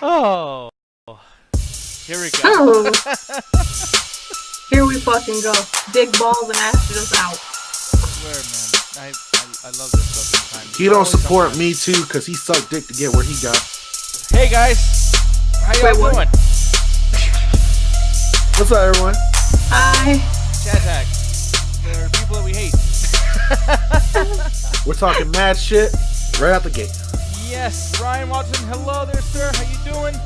Oh, here we go. Oh, here we fucking go. Big balls and ass out. Swear, man. I love this stuff sometimes. He don't support me too because he sucked dick to get where he got. Hey guys, how y'all doing? What's up, everyone? Hi. Chat tag. There are people that we hate. We're talking mad shit right out the gate. Yes, Ryan Watson. Hello there, sir. How you doing?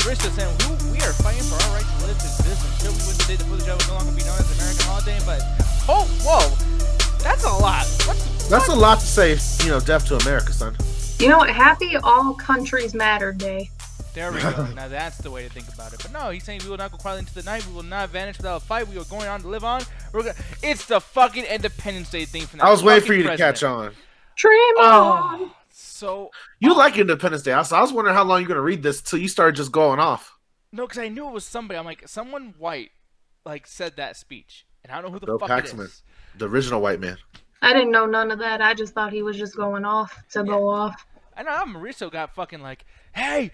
Rich is saying we are fighting for our right to live, exist, until we win the day the footage will no longer be known as the American holiday. But whoa, that's a lot. That's a lot to say. You know, death to America, son. You know what? Happy All Countries Matter Day. There we go. Now that's the way to think about it. But no, he's saying we will not go quietly into the night. We will not vanish without a fight. We are going on to live on. It's the fucking Independence Day thing from that. I was waiting for you president. to catch on. Dream on. So you like Independence Day. I was wondering how long you're gonna read this till you started just going off. No, because I knew it was somebody. I'm like, someone white, said that speech, and I don't know who the Bill fuck Paxman, it is. the original white man. I didn't know none of that. I just thought he was just going off to go off. I know Mauricio got fucking like, hey,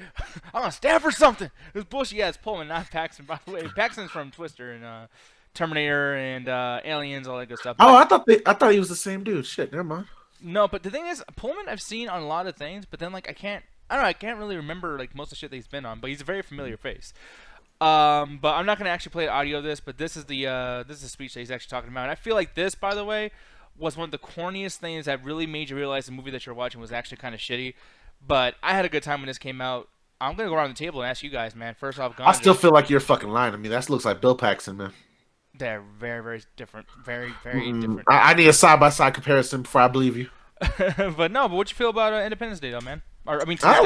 I'm gonna stand for something. It was bullshit. Yeah, it's Pullman, not Paxton. By the way, Paxton's from Twister and Terminator and Aliens, all that good stuff. Oh, I thought he was the same dude. Shit, never mind. No, but the thing is, Pullman I've seen on a lot of things, but then like I can't really remember like most of the shit that he's been on. But he's a very familiar face. But I'm not gonna actually play the audio of this. But this is the speech that he's actually talking about. And I feel like this, by the way, was one of the corniest things that really made you realize the movie that you're watching was actually kind of shitty. But I had a good time when this came out. I'm gonna go around the table and ask you guys, man. First off, I still feel like you're fucking lying to me. That looks like Bill Paxton, man. They're very, very different. Very, very different. I need a side-by-side comparison before I believe you. But what you feel about Independence Day, though, man? I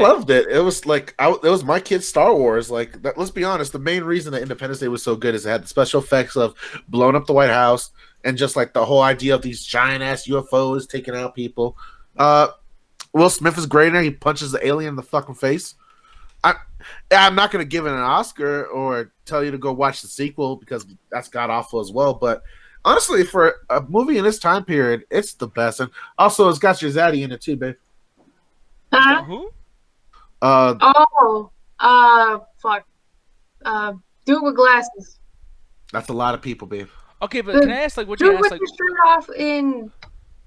loved it. It was like it was my kid's Star Wars. Like, let's be honest, the main reason that Independence Day was so good is it had the special effects of blowing up the White House and just like the whole idea of these giant ass UFOs taking out people. Will Smith is great in there. He punches the alien in the fucking face. I'm not going to give it an Oscar or tell you to go watch the sequel because that's god awful as well. But honestly, for a movie in this time period, it's the best. And also, it's got your Zaddy in it too, babe. Huh? Who? Fuck. Dude with glasses. That's a lot of people, babe. Okay, but can I ask, what you Dude asked, with the shirt off in...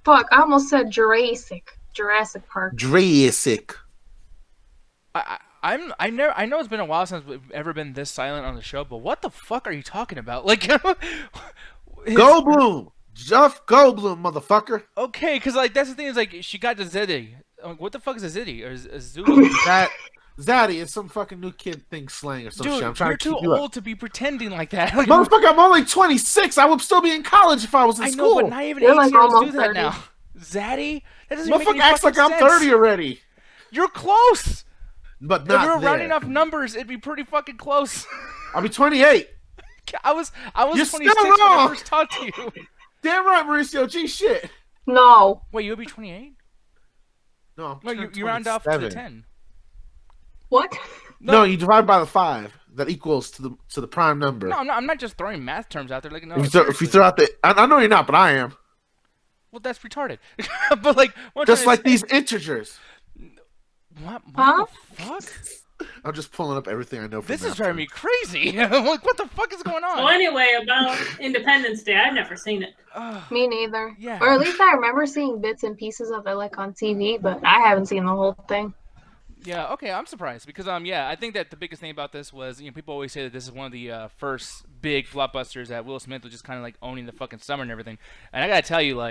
Fuck, I almost said Jurassic Park. Jurassic. I know it's been a while since we've ever been this silent on the show, but what the fuck are you talking about? Like, Goldblum, Jeff Goldblum, motherfucker. Okay, because that's the thing is she got the Zeddy. What the fuck is a Zeddy or a Zulu? Zaddy is some fucking new kid thing slang or some Dude, shit. I'm trying you're to keep too you old to be pretending like that. Motherfucker, I'm only 26. I would still be in college if I was in school. I know, but not even You're 18 like years do that 30. now. Zaddy? That doesn't make Motherfucker any acts like fucking I'm sense. 30 already. You're close. But If not we were there. rounding off numbers, it'd be pretty fucking close. I'll be 28. I was You're 26 still when I wrong. first talked to you. Damn right, Mauricio. G shit. No. Wait, you would be 28? No, No, you round off to the 10. What? No, you divide by the 5. That equals to the prime number. No, I'm not just throwing math terms out there. Like, no, if you throw out I know you're not, but I am. well, that's retarded. But what Just like these integers. What Huh? the fuck? I'm just pulling up everything I know from This is math driving me terms. crazy. Like, what the fuck is going on? Well, anyway, about Independence Day, I've never seen it. Me neither. Yeah. Or at least I remember seeing bits and pieces of it on TV, but I haven't seen the whole thing. Yeah, okay, I'm surprised because I think that the biggest thing about this was people always say that this is one of the first big blockbusters that Will Smith was just kind of owning the fucking summer and everything. And I gotta tell you,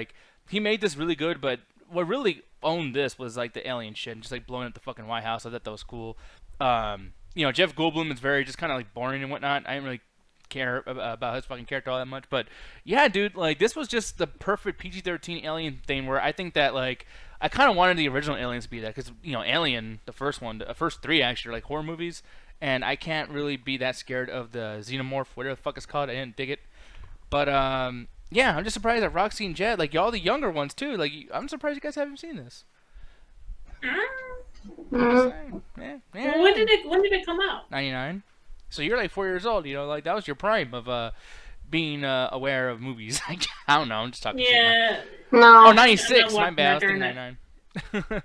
he made this really good, but what really owned this was the alien shit and just blowing up the fucking White House. I thought that was cool. Jeff Goldblum is very just kind of boring and whatnot. I didn't really care about his fucking character all that much, but yeah, dude, this was just the perfect PG-13 alien thing where I think that I kind of wanted the original Aliens to be that because Alien, the first one, the first 3 actually are horror movies, and I can't really be that scared of the xenomorph, whatever the fuck it's called. I didn't dig it, but yeah, I'm just surprised that Roxy and Jet, y'all the younger ones too, I'm surprised you guys haven't seen this. Yeah. Well, when did it come out? 99. So you're 4 years old, that was your prime of being aware of movies. I don't know, I'm just talking shit now. Yeah. No. Oh, 96, I'm not my bad, I was watching thinking that 99.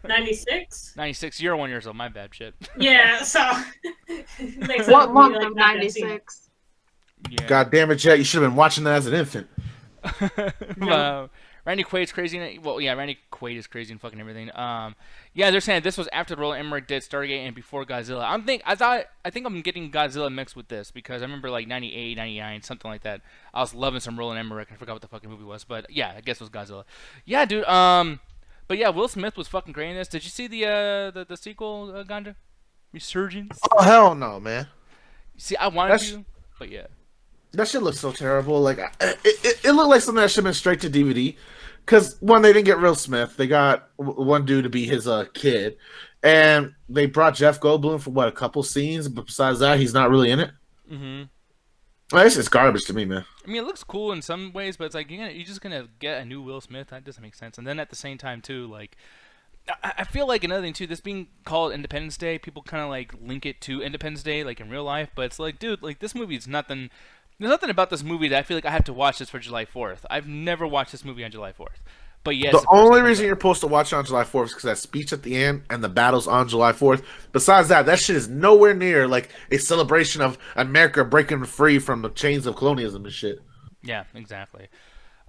96? 96. You're 1 year old. My bad. Shit. Yeah, so makes sense What for me, month like, of not to have seen it. 96? Yeah. God damn it, Jet! You should have been watching that as an infant. uh, Randy Quaid's crazy. Well, yeah, Randy Quaid is crazy and fucking everything. Yeah, they're saying this was after Roland Emmerich did Stargate and before Godzilla. I think I'm getting Godzilla mixed with this because I remember like 98, 99, something like that. I was loving some Roland Emmerich. I forgot what the fucking movie was, but yeah, I guess it was Godzilla. Yeah, dude. But yeah, Will Smith was fucking great in this. Did you see the sequel, Ganja? Resurgence? Oh hell no, man! See, I wanted to, but yeah. That shit looks so terrible. Like it looked like something that should have been straight to DVD. Because one, they didn't get Will Smith. They got one dude to be his kid, and they brought Jeff Goldblum for what, a couple scenes. But besides that, he's not really in it. Mm-hmm. Well, it's just garbage to me, man. I mean, it looks cool in some ways, but it's like you're just gonna get a new Will Smith. That doesn't make sense. And then at the same time, too, like I feel like another thing too. This being called Independence Day, people kind of like link it to Independence Day, like in real life. But it's like, dude, like this movie is nothing. There's nothing about this movie that I feel like I have to watch this for July 4th. I've never watched this movie on July 4th. But yes, the only reason you're supposed to watch it on July 4th is because that speech at the end and the battles on July 4th. Besides that, that shit is nowhere near like a celebration of America breaking free from the chains of colonialism and shit. Yeah, exactly.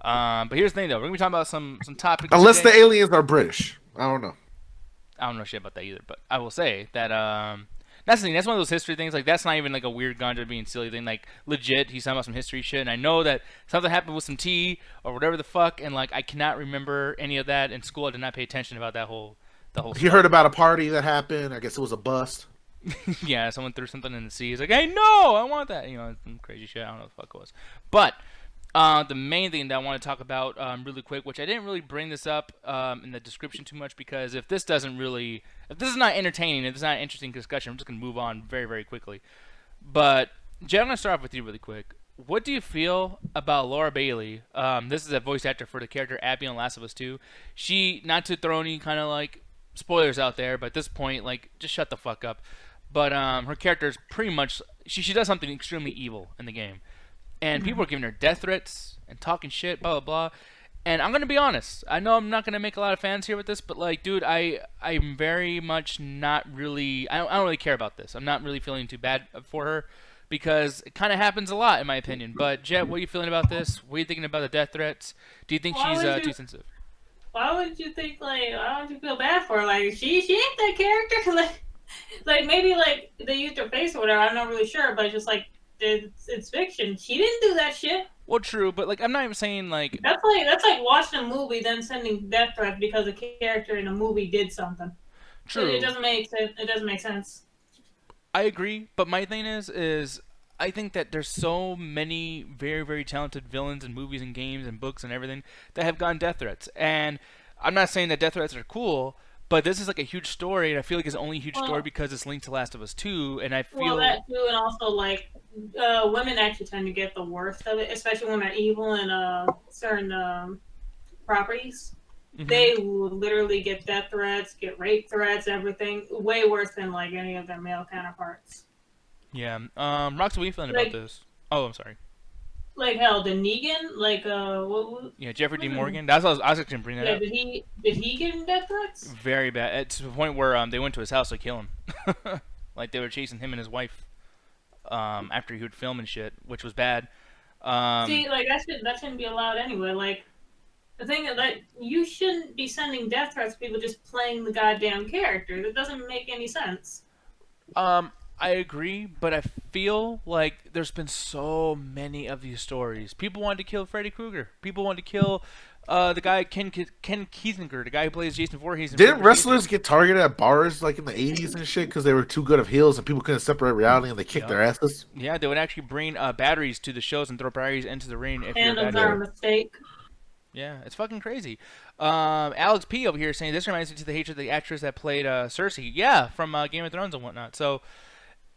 But here's the thing, though. We're gonna be talking about some topics. Unless today. the aliens are British, I don't know. I don't know shit about that either. But I will say that that's the thing. That's one of those history things. Like that's not even like a weird Ganja being silly thing. Like legit, he's talking about some history shit, and I know that something happened with some tea or whatever the fuck, and like I cannot remember any of that in school. I did not pay attention about the whole. You heard about a party that happened? I guess it was a bust. Yeah, someone threw something in the sea. He's like, "Hey, no, I want that." You know, some crazy shit. I don't know what the fuck it was, but. The main thing that I want to talk about really quick, which I didn't really bring this up in the description too much because if this is not entertaining, if this is not an interesting discussion, I'm just going to move on very, very quickly. But, Jay, I'm going to start off with you really quick. What do you feel about Laura Bailey? This is a voice actor for the character Abby on Last of Us 2. She, not to throw any kind of like spoilers out there, but at this point, like, just shut the fuck up. But her character is pretty much, she does something extremely evil in the game. And people are giving her death threats and talking shit, blah, blah, blah. And I'm going to be honest. I know I'm not going to make a lot of fans here with this, but, like, dude, I'm very much not really... I don't really care about this. I'm not really feeling too bad for her because it kind of happens a lot, in my opinion. But, Jet, what are you feeling about this? What are you thinking about the death threats? Do you think she's too sensitive? Why would you think, like, why would you feel bad for her? Like, she ain't that character. like, maybe, like, they used her face or whatever. I'm not really sure, but just, like, it's fiction. She didn't do that shit. Well, true, but like I'm not even saying like that's like watching a movie then sending death threats because a character in a movie did something. True. It doesn't make sense. It doesn't make sense. I agree, but my thing is I think that there's so many very, very talented villains in movies and games and books and everything that have gotten death threats. And I'm not saying that death threats are cool, but this is like a huge story, and I feel like it's only a huge story because it's linked to Last of Us 2, and I feel... Well, that too, and also, like, women actually tend to get the worst of it, especially when they're evil in certain properties. Mm-hmm. They literally get death threats, get rape threats, everything. Way worse than, like, any of their male counterparts. Yeah. Rox, what are you feeling about this? Oh, I'm sorry. Like hell, the Negan, like what? Yeah, Jeffrey D. Morgan. That's what I was actually bring that up. Did he get death threats? Very bad. To the point where they went to his house to kill him. Like they were chasing him and his wife after he would film and shit, which was bad. See, like that shouldn't be allowed anyway. Like the thing is that you shouldn't be sending death threats to people just playing the goddamn character. That doesn't make any sense. I agree, but I feel like there's been so many of these stories. People wanted to kill Freddy Krueger. People wanted to kill the guy Ken Kiesinger, the guy who plays Jason Voorhees. Didn't wrestlers get targeted at bars like in the 80s and shit because they were too good of heels and people couldn't separate reality and they kicked their asses? Yeah, they would actually bring batteries to the shows and throw batteries into the ring. And it's our mistake. Yeah, it's fucking crazy. Alex P over here saying this reminds me to the hatred of the actress that played Cersei. Yeah, from Game of Thrones and whatnot. So...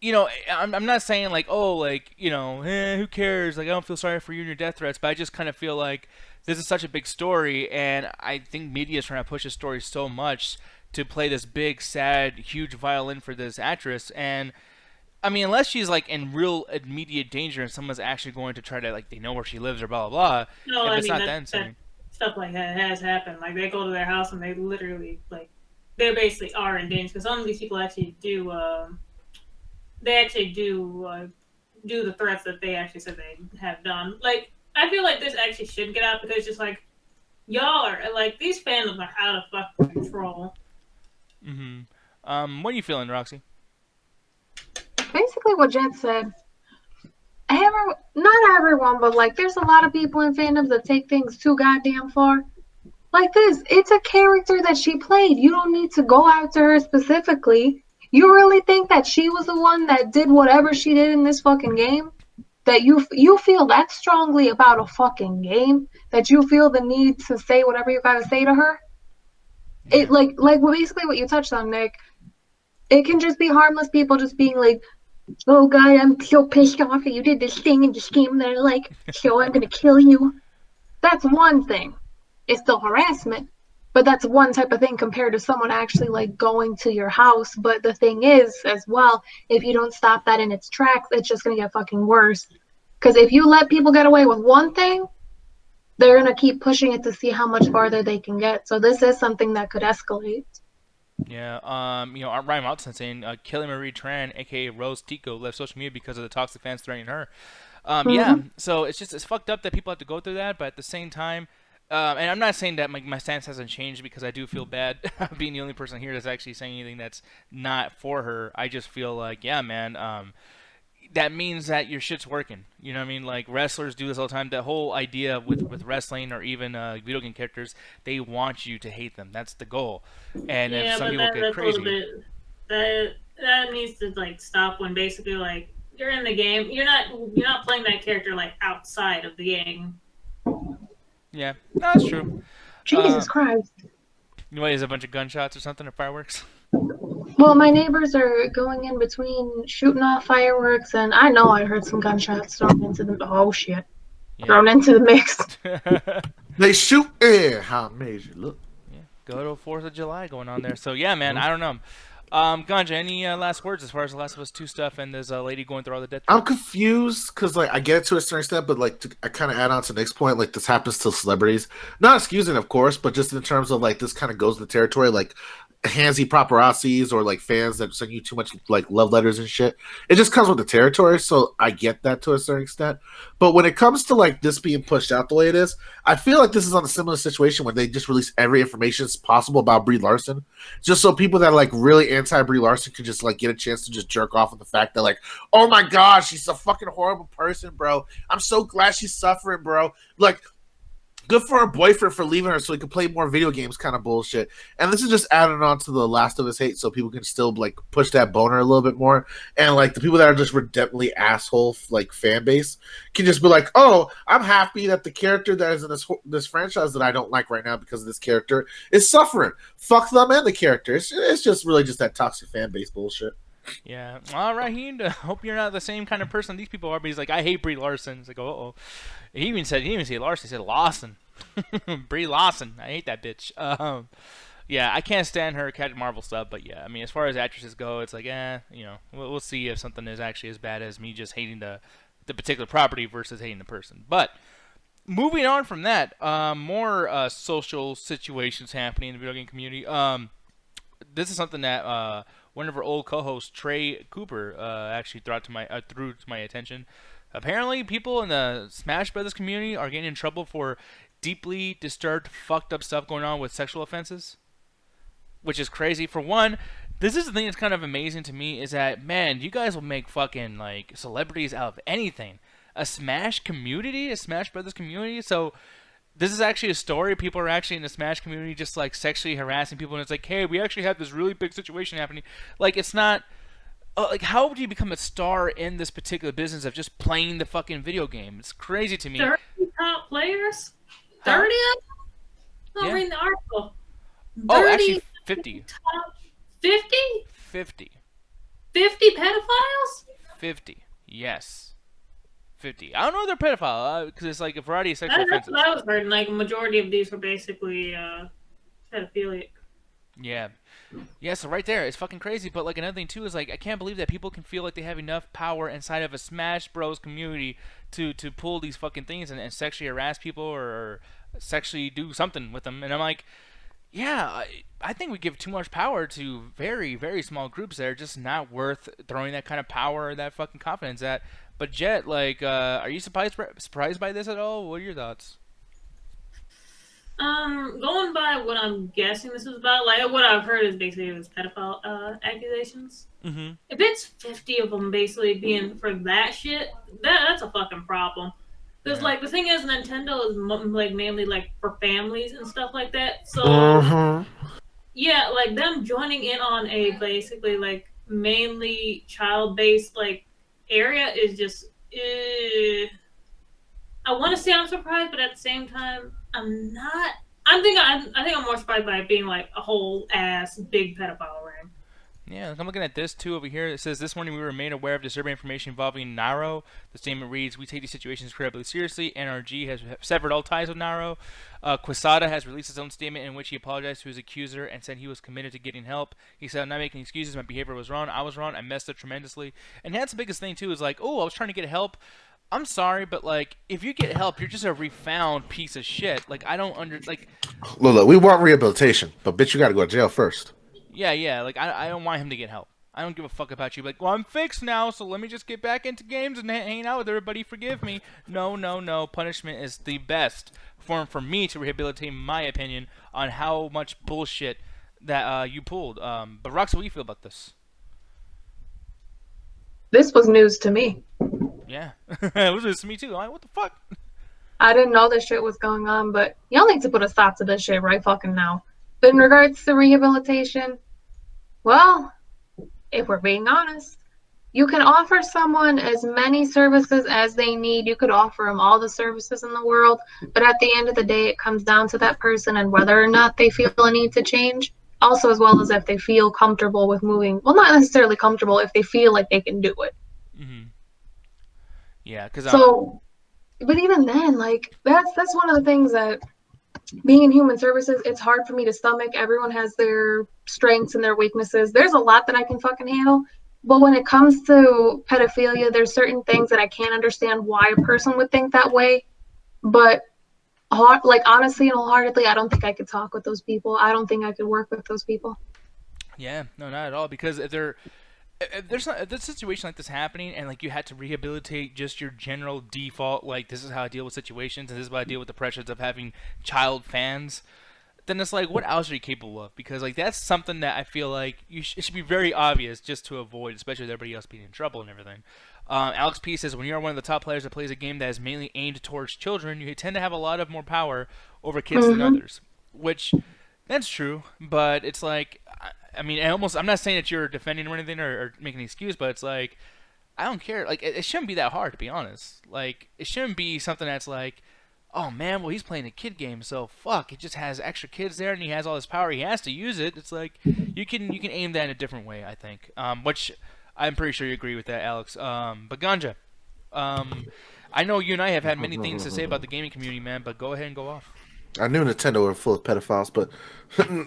You know, I'm not saying like, oh, like, you know, who cares? Like, I don't feel sorry for you and your death threats, but I just kind of feel like this is such a big story, and I think media is trying to push this story so much to play this big, sad, huge violin for this actress. And I mean, unless she's like in real immediate danger and someone's actually going to try to like they know where she lives or blah blah blah. No, if it's not then, stuff like that has happened. Like they go to their house and they literally like they basically are in danger because some of these people actually do. They actually do the threats that they actually said they have done. Like I feel like this actually should get out because it's just like y'all are like these fandoms are out of fucking control. What are you feeling, Roxy? Basically, what Jet said. Not everyone, but like, there's a lot of people in fandoms that take things too goddamn far. Like this, it's a character that she played. You don't need to go after her specifically. You really think that she was the one that did whatever she did in this fucking game? That you feel that strongly about a fucking game that you feel the need to say whatever you gotta say to her? It like basically what you touched on, Nick. It can just be harmless people just being like, oh god, I'm so pissed off that you did this thing in this game that I like, so I'm gonna kill you. That's one thing. It's still harassment, but that's one type of thing compared to someone actually like going to your house. But the thing is, as well, if you don't stop that in its tracks, it's just gonna get fucking worse. Because if you let people get away with one thing, they're gonna keep pushing it to see how much farther they can get. So this is something that could escalate. Yeah, Ryan Watson saying Kelly Marie Tran, aka Rose Tico, left social media because of the toxic fans threatening her. Yeah, so it's fucked up that people have to go through that, but at the same time, and I'm not saying that my stance hasn't changed because I do feel bad being the only person here that's actually saying anything that's not for her. I just feel like, yeah, man, that means that your shit's working. You know what I mean? Like, wrestlers do this all the time. The whole idea with wrestling or even video game characters, they want you to hate them. That's the goal. And if some people get crazy... That needs to, like, stop when basically, like, you're in the game. You're not playing that character, like, outside of the game. Yeah, no, that's true. Jesus Christ. What, is it a bunch of gunshots or something, or fireworks? Well, my neighbors are going in between shooting off fireworks, and I know I heard some gunshots thrown into the... Oh, shit. Yeah. Thrown into the mix. They shoot air. How amazing. Look. Yeah, go to 4th of July going on there. So, yeah, man, I don't know. Ganja, any last words as far as The Last of Us 2 stuff and there's a lady going through all the death? I'm confused because, like, I get it to a certain extent, but, like, I kind of add on to Nick's point, like, this happens to celebrities. Not excusing, of course, but just in terms of, like, this kind of goes in the territory, like, handsy paparazzis or like fans that send you too much like love letters and shit. It just comes with the territory, so I get that to a certain extent. But when it comes to like this being pushed out the way it is, I feel like this is on a similar situation when they just release every information possible about Brie Larson, just so people that are like really anti Brie Larson can just like get a chance to just jerk off on the fact that like, oh my gosh, she's a fucking horrible person, bro. I'm so glad she's suffering, bro. Like, good for her boyfriend for leaving her so he could play more video games kind of bullshit. And this is just adding on to the Last of Us hate so people can still like push that boner a little bit more. And like the people that are just redemptly asshole like fan base can just be like, oh, I'm happy that the character that is in this franchise that I don't like right now because of this character is suffering. Fuck them and the character. It's just really just that toxic fan base bullshit. Yeah. All right, hope you're not the same kind of person these people are. But he's like, I hate Brie Larson. It's like, uh-oh. He didn't even say Larson. He said Lawson. Brie Larson. I hate that bitch. Yeah, I can't stand her Captain Marvel stuff. But yeah, I mean, as far as actresses go, it's like, we'll see if something is actually as bad as me just hating the particular property versus hating the person. But moving on from that, more social situations happening in the video game community. This is something that one of our old co-hosts, Trey Cooper, actually threw to my attention. Apparently, people in the Smash Brothers community are getting in trouble for deeply disturbed, fucked up stuff going on with sexual offenses, which is crazy. For one, this is the thing that's kind of amazing to me is that, man, you guys will make fucking like celebrities out of anything. A Smash Brothers community. So this is actually a story. People are actually in the Smash community just like sexually harassing people, and it's like, hey, we actually have this really big situation happening. Like, it's not. Like, how would you become a star in this particular business of just playing the fucking video game? It's crazy to me. 30 top players? 30 of them? Yeah. Reading the article. Oh, actually, 50. Top 50? 50. 50 pedophiles? 50. Yes. 50. I don't know if they're pedophile, because it's like a variety of sexual That's offenses. what I was heard. Like, a majority of these were basically pedophilic. Yeah. Yeah, so right there, it's fucking crazy. But like another thing too is like I can't believe that people can feel like they have enough power inside of a Smash Bros community to pull these fucking things and sexually harass people or sexually do something with them. And I'm like, yeah, I think we give too much power to very, very small groups that are just not worth throwing that kind of power or that fucking confidence at. But Jet, like, are you surprised by this at all? What are your thoughts? Going by what I'm guessing this is about, like what I've heard is basically it was pedophile accusations. Mm-hmm. If it's 50 of them basically being for that shit, that's a fucking problem. Because like the thing is, Nintendo is like mainly like for families and stuff like that. So yeah, like them joining in on a basically like mainly child-based like area is just. I want to say I'm surprised, but at the same time, I'm not. I think I'm more surprised by it being like a whole ass big pedophile ring. Yeah, I'm looking at this too over here. It says this morning we were made aware of disturbing information involving Naro. The statement reads, "We take these situations incredibly seriously. NRG has severed all ties with Naro. Quesada has released his own statement in which he apologized to his accuser and said he was committed to getting help. He said, I'm not making excuses. My behavior was wrong. I was wrong. I messed up tremendously." And that's the biggest thing too is like, oh, I was trying to get help. I'm sorry, but like, if you get help, you're just a refound piece of shit. Like, I don't Look, we want rehabilitation, but bitch, you got to go to jail first. Yeah. Like, I don't want him to get help. I don't give a fuck about you. Like, well, I'm fixed now, so let me just get back into games and hang out with everybody. Forgive me. No. Punishment is the best form for me to rehabilitate my opinion on how much bullshit that you pulled. But Rox, what do you feel about this? This was news to me. Yeah, it was news to me too. I'm like, what the fuck? I didn't know this shit was going on, but y'all need to put a stop to this shit right fucking now. But in regards to rehabilitation, well, if we're being honest, you can offer someone as many services as they need. You could offer them all the services in the world, but at the end of the day, it comes down to that person and whether or not they feel a need to change. Also, as well as if they feel comfortable with moving. Well, not necessarily comfortable, if they feel like they can do it. Mm-hmm. Yeah, because so, but even then, like that's one of the things that being in human services, it's hard for me to stomach. Everyone has their strengths and their weaknesses. There's a lot that I can fucking handle, but when it comes to pedophilia, there's certain things that I can't understand why a person would think that way. But like honestly and wholeheartedly, I don't think I could talk with those people. I don't think I could work with those people. Yeah, no, not at all. Because if there's a situation like this happening and like you had to rehabilitate just your general default, like this is how I deal with situations and this is what I deal with the pressures of having child fans, then it's like, what else are you capable of? Because like that's something that I feel like it should be very obvious just to avoid, especially with everybody else being in trouble and everything. Alex P says, when you are one of the top players that plays a game that is mainly aimed towards children, you tend to have a lot of more power over kids than others. Which, that's true, but it's like, I mean, I'm not saying that you're defending or anything or making an excuse, but it's like, I don't care. Like, it shouldn't be that hard, to be honest. Like, it shouldn't be something that's like, oh man, well he's playing a kid game, so fuck, it just has extra kids there and he has all this power, he has to use it. It's like, you can aim that in a different way, I think. Which I'm pretty sure you agree with that, Alex. But Ganja, I know you and I have had many things to say about the gaming community, man, but go ahead and go off. I knew Nintendo were full of pedophiles, but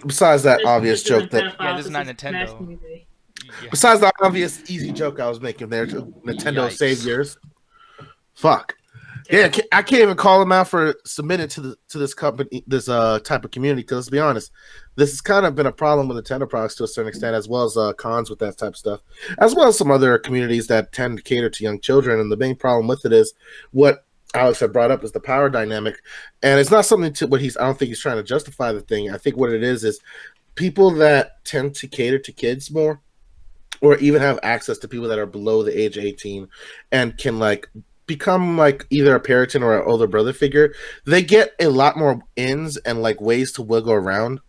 besides that obvious joke that... Yeah, this is not Nintendo. Yeah. Besides the obvious easy joke I was making there, Nintendo saved yours. Fuck. Yeah, I can't even call them out for submitting to this company, this type of community. Because let's be honest, this has kind of been a problem with Nintendo products to a certain extent, as well as cons with that type of stuff, as well as some other communities that tend to cater to young children. And the main problem with it is what Alex had brought up is the power dynamic, and it's not something to what I don't think he's trying to justify the thing. I think what it is people that tend to cater to kids more, or even have access to people that are below the age of 18 and can like become like either a parent or an older brother figure, they get a lot more ins and like ways to wiggle around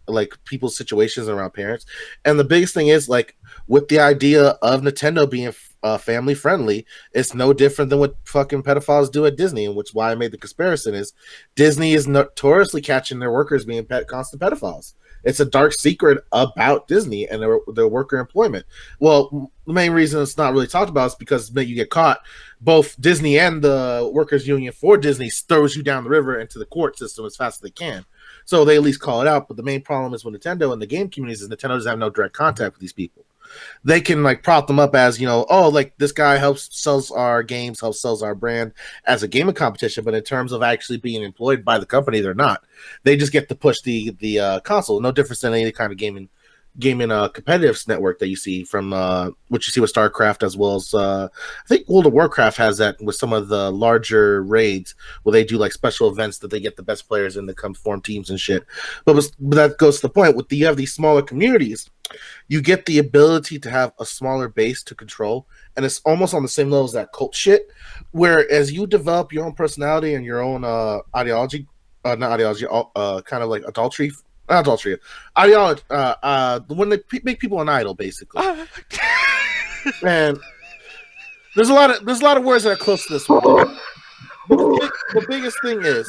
like people's situations around parents. And the biggest thing is like with the idea of Nintendo being family friendly, it's no different than what fucking pedophiles do at Disney, and which why I made the comparison is Disney is notoriously catching their workers being constant pedophiles. It's a dark secret about Disney and their worker employment. Well, the main reason it's not really talked about is because you get caught. Both Disney and the workers union for Disney throws you down the river into the court system as fast as they can. So they at least call it out. But the main problem is with Nintendo and the game communities is Nintendo doesn't have no direct contact with these people. they can like prop them up as, oh, like this guy helps sells our games, helps sells our brand as a gaming competition, but in terms of actually being employed by the company, they're not. They just get to push the console. No difference than any kind of gaming competitive network that you see from what you see with StarCraft, as well as I think World of Warcraft has that with some of the larger raids where they do like special events that they get the best players in to come form teams and shit. But that goes to the point with you have these smaller communities, you get the ability to have a smaller base to control, and it's almost on the same level as that cult shit, where as you develop your own personality and your own ideology, not ideology, kind of like adultery, ideology, when they make people an idol, basically. And there's a lot of words that are close to this one. But the biggest thing is,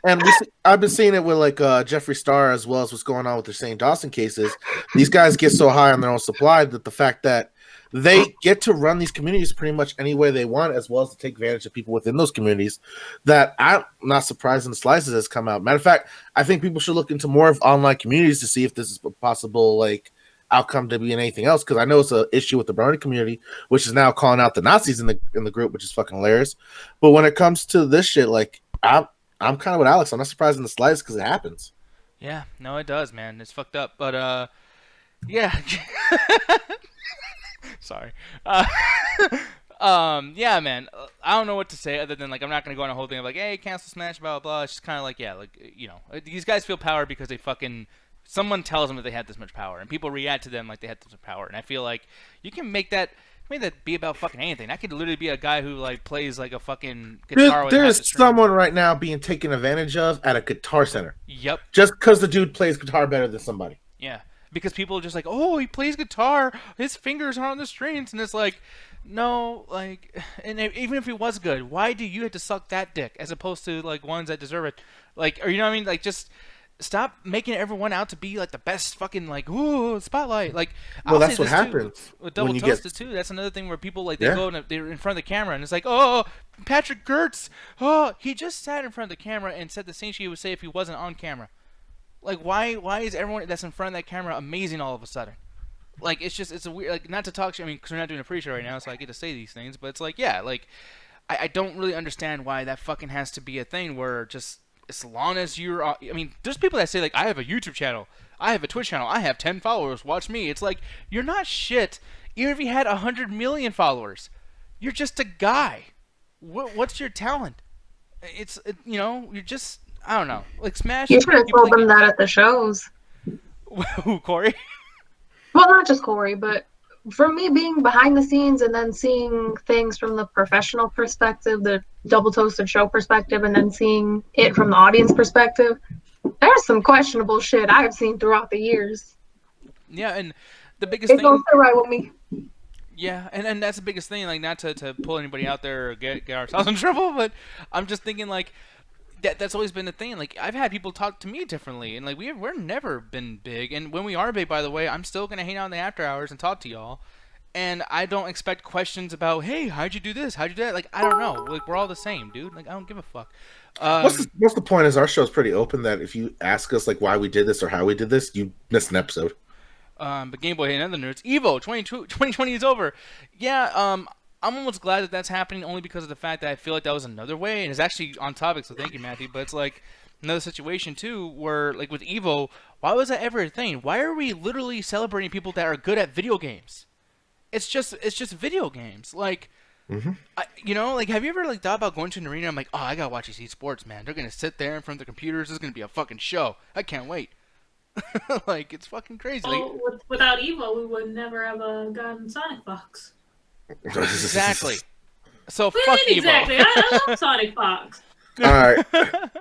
and I've been seeing it with like Jeffree Star, as well as what's going on with the Shane Dawson cases. These guys get so high on their own supply that the fact that they get to run these communities pretty much any way they want, as well as to take advantage of people within those communities, that I'm not surprised in the slices has come out. Matter of fact, I think people should look into more of online communities to see if this is a possible like outcome to be in anything else, because I know it's an issue with the brownie community, which is now calling out the Nazis in the group, which is fucking hilarious. But when it comes to this shit, like I'm kind of with Alex. I'm not surprised in the slides because it happens. Yeah, no, it does, man. It's fucked up, but yeah. Sorry. Yeah, man. I don't know what to say other than like I'm not gonna go on a whole thing of like, hey, cancel Smash, blah blah blah. It's just kind of like, yeah, like these guys feel power because they fucking someone tells them that they had this much power, and people react to them like they had this much power. And I feel like you can make that be about fucking anything. That could literally be a guy who like plays like a fucking guitar. There's someone right now being taken advantage of at a Guitar Center. Yep. Just because the dude plays guitar better than somebody. Yeah. Because people are just like, oh, he plays guitar, his fingers are on the strings, and it's like, no, like, and even if he was good, why do you have to suck that dick as opposed to like ones that deserve it? Like, or you know what I mean? Like, just stop making everyone out to be like the best fucking like ooh spotlight. Like, well, that's what happens with Double Toasted too. That's another thing where people like they go and they're in front of the camera and it's like, oh, Patrick Gertz, oh, he just sat in front of the camera and said the same shit he would say if he wasn't on camera. Like, why is everyone that's in front of that camera amazing all of a sudden? Like, it's a weird, like, not to talk shit, I mean, because we're not doing a pre-show right now, so I get to say these things, but it's like, yeah, like, I don't really understand why that fucking has to be a thing where just, as long as you're, I mean, there's people that say, like, I have a YouTube channel, I have a Twitch channel, I have 10 followers, watch me. It's like, you're not shit, even if you had 100 million followers. You're just a guy. What's your talent? You're just... I don't know. Like Smash. You should have told them that at the shows. Who, Corey? Well, not just Corey, but for me being behind the scenes and then seeing things from the professional perspective, the Double Toasted show perspective, and then seeing it from the audience perspective, there's some questionable shit I've seen throughout the years. Yeah, and the biggest thing... It don't sit right with me. Yeah, and that's the biggest thing, like, not to pull anybody out there or get ourselves in trouble, but I'm just thinking, like, that's always been the thing. Like, I've had people talk to me differently, and like we're never been big. And when we are big, by the way, I'm still gonna hang out in the after hours and talk to y'all. And I don't expect questions about, hey, how'd you do this? How'd you do that? Like, I don't know. Like, we're all the same, dude. Like, I don't give a fuck. What's the point? Is our show's pretty open that if you ask us like why we did this or how we did this, you miss an episode. But Game Boy and other nerds, Evo 2020 is over. Yeah. I'm almost glad that that's happening only because of the fact that I feel like that was another way, and it's actually on topic, so thank you, Matthew, but it's like another situation, too, where, like, with EVO, why was that ever a thing? Why are we literally celebrating people that are good at video games? It's just video games. Like, like, have you ever, like, thought about going to an arena? I'm like, oh, I gotta watch these esports, man. They're gonna sit there in front of the computers. This is gonna be a fucking show. I can't wait. Like, it's fucking crazy. Well, without EVO, we would never have gotten Sonic Fox. Exactly. So what fuck do you mean Evo. exactly? I love Sonic Fox. All right.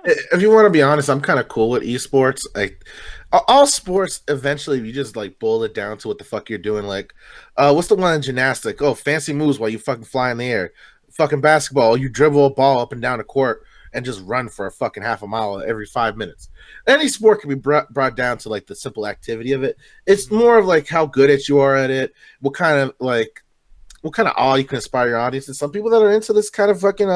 If you want to be honest, I'm kind of cool with esports. Like all sports, eventually you just like boil it down to what the fuck you're doing. Like, what's the one in gymnastics? Oh, fancy moves while you fucking fly in the air. Fucking basketball, you dribble a ball up and down the court and just run for a fucking half a mile every 5 minutes. Any sport can be brought down to like the simple activity of it. It's more of like how good at you are at it, what kind of like what kind of awe you can inspire your audience. And some people that are into this kind of fucking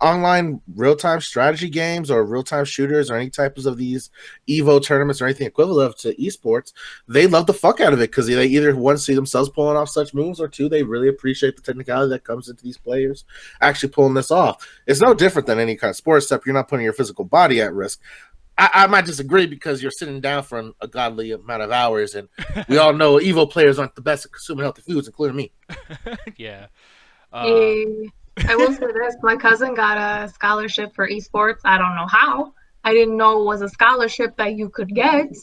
online real-time strategy games or real-time shooters or any types of these Evo tournaments or anything equivalent to esports, they love the fuck out of it because they either, one, see themselves pulling off such moves, or two, they really appreciate the technicality that comes into these players actually pulling this off. It's no different than any kind of sport, except you're not putting your physical body at risk. I might disagree because you're sitting down for a godly amount of hours, and we all know Evo players aren't the best at consuming healthy foods, including me. Yeah. Hey, I will say this: my cousin got a scholarship for esports. I don't know how. I didn't know it was a scholarship that you could get,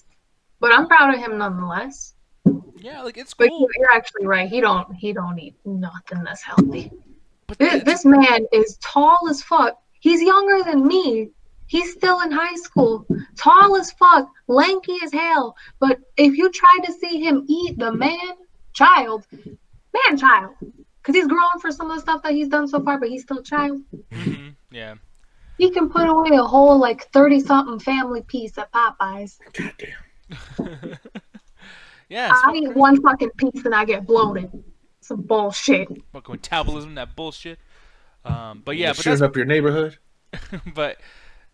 but I'm proud of him nonetheless. Yeah, like it's But cool. you're actually right. He don't eat nothing that's healthy. But This man is tall as fuck. He's younger than me. He's still in high school. Tall as fuck, lanky as hell. But if you try to see him eat, the man-child, because he's grown for some of the stuff that he's done so far, but he's still a child. Mm-hmm. Yeah. He can put away a whole like 30-something family piece at Popeyes. Goddamn. Yeah. I eat one fucking piece and I get bloated. Some bullshit. Fucking metabolism, that bullshit. But yeah, You're but shooting that's up your neighborhood. but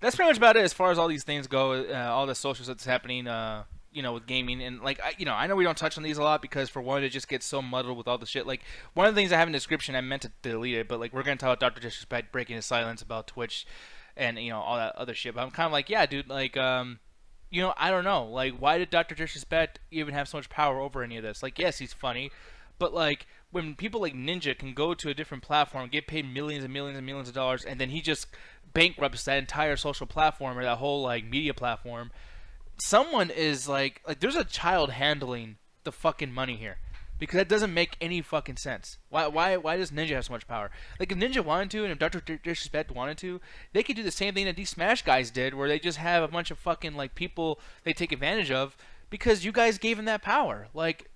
that's pretty much about it as far as all these things go. All the social stuff that's happening, with gaming, and like I know we don't touch on these a lot because for one, it just gets so muddled with all the shit. Like one of the things I have in the description, I meant to delete it, but like we're gonna talk about Dr. Disrespect breaking his silence about Twitch, and all that other shit. But I'm kind of like, yeah, dude, like I don't know, like why did Dr. Disrespect even have so much power over any of this? Like, yes, he's funny, but like when people like Ninja can go to a different platform, get paid millions and millions and millions of dollars, and then he just bankrupts that entire social platform or that whole like media platform, someone is like there's a child handling the fucking money here, because that doesn't make any fucking sense. Why does Ninja have so much power? Like if Ninja wanted to, and if Dr. Disrespect wanted to, they could do the same thing that these Smash guys did, where they just have a bunch of fucking like people they take advantage of because you guys gave them that power. Like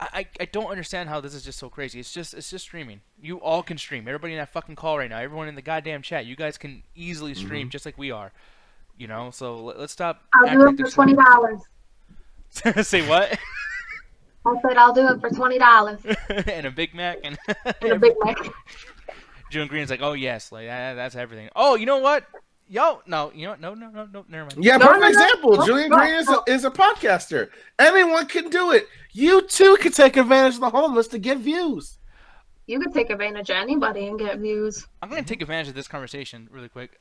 I don't understand how this is just so crazy. It's just streaming. You all can stream. Everybody in that fucking call right now, everyone in the goddamn chat, you guys can easily stream just like we are. So let's stop. I'll do it for $20. Say what? I said I'll do it for $20. And a Big Mac and And a Big Mac. June Green's like, oh yes, like that's everything. Oh, you know what? No, never mind. Yeah, No, perfect no, no. example. No, Julian no, Green no. is a podcaster. Anyone can do it. You too can take advantage of the homeless to get views. You could take advantage of anybody and get views. I'm gonna take advantage of this conversation really quick.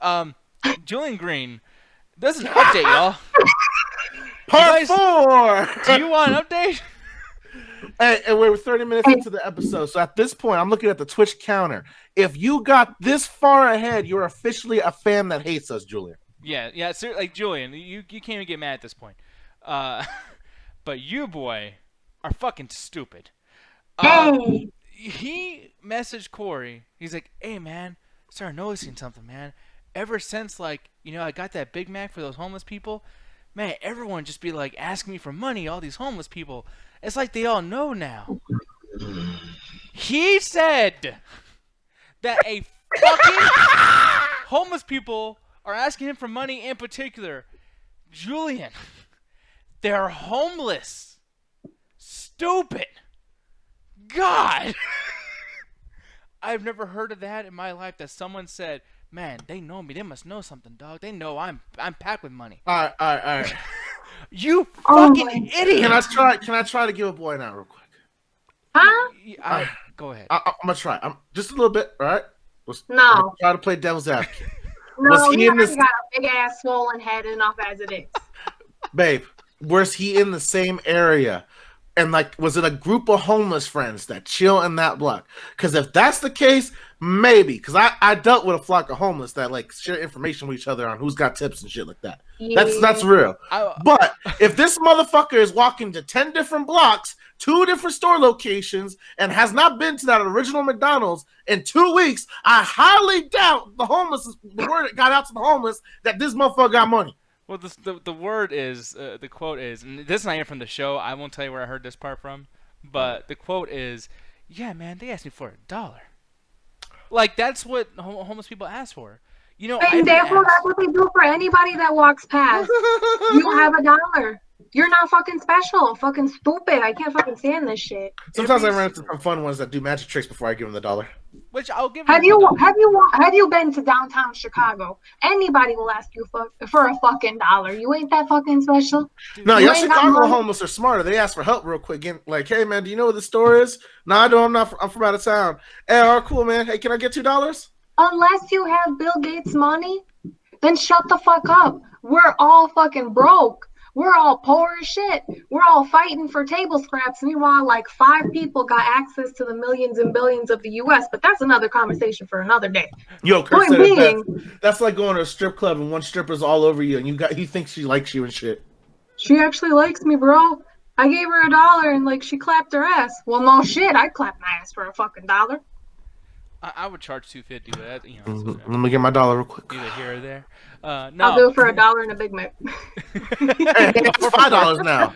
Julian Green does an update, y'all. Part 4. Do you want an update? Hey, and we're 30 minutes into the episode, so at this point, I'm looking at the Twitch counter. If you got this far ahead, you're officially a fan that hates us, Julian. Yeah. So, like Julian, you can't even get mad at this point. But you, boy, are fucking stupid. Hey! He messaged Corey. He's like, "Hey, man, started noticing something, man. Ever since I got that Big Mac for those homeless people, man, everyone just be like asking me for money. All these homeless people." It's like they all know now. He said that a fucking homeless people are asking him for money in particular. Julian, they're homeless. Stupid. God. I've never heard of that in my life, that someone said, man, they know me. They must know something, dog. They know I'm packed with money. All right. You fucking idiot. Can I try to give a boy an out real quick? Huh? Go ahead. I'm gonna try. I'm just a little bit. All right. No. Try to play devil's advocate. No, Was he you in this- already got a big ass swollen head enough as it is. Babe, was he in the same area? And was it a group of homeless friends that chill in that block? Because if that's the case, maybe. Because I dealt with a flock of homeless that share information with each other on who's got tips and shit like that. Yeah. That's real. But if this motherfucker is walking to 10 different blocks, 2 different store locations, and has not been to that original McDonald's in 2 weeks, I highly doubt the word got out to the homeless that this motherfucker got money. Well, the word is, the quote is, and this is not even from the show. I won't tell you where I heard this part from, but the quote is, yeah, man, they asked me for $1. Like, that's what homeless people ask for. And therefore, that's what they do for anybody that walks past. You have $1. You're not fucking special. Fucking stupid. I can't fucking stand this shit. Sometimes I run into some fun ones that do magic tricks before I give them the $1. Which I'll give. Have you been to downtown Chicago? Anybody will ask you for a fucking $1. You ain't that fucking special. No, You y'all ain't got Chicago money. homeless are smarter. They ask for help real quick. Like, hey man, do you know what the store is? No, I don't. I'm from out of town. Hey, all right, cool man. Hey, can I get $2? Unless you have Bill Gates' money, then shut the fuck up. We're all fucking broke. We're all poor as shit. We're all fighting for table scraps. Meanwhile, like 5 people got access to the millions and billions of the U.S. But that's another conversation for another day. Yo, Kurt Point said it being, best. That's like going to a strip club and one stripper's all over you, and you think she likes you and shit. she actually likes me, bro. I gave her $1 and like she clapped her ass. Well, no shit. I'd clap my ass for a fucking $1. I would charge $2.50, but that, you know, it's Let me get my $1 real quick. either here or there. No, I'll do it for $1 and a Big Mac. Hey, it's $5 now.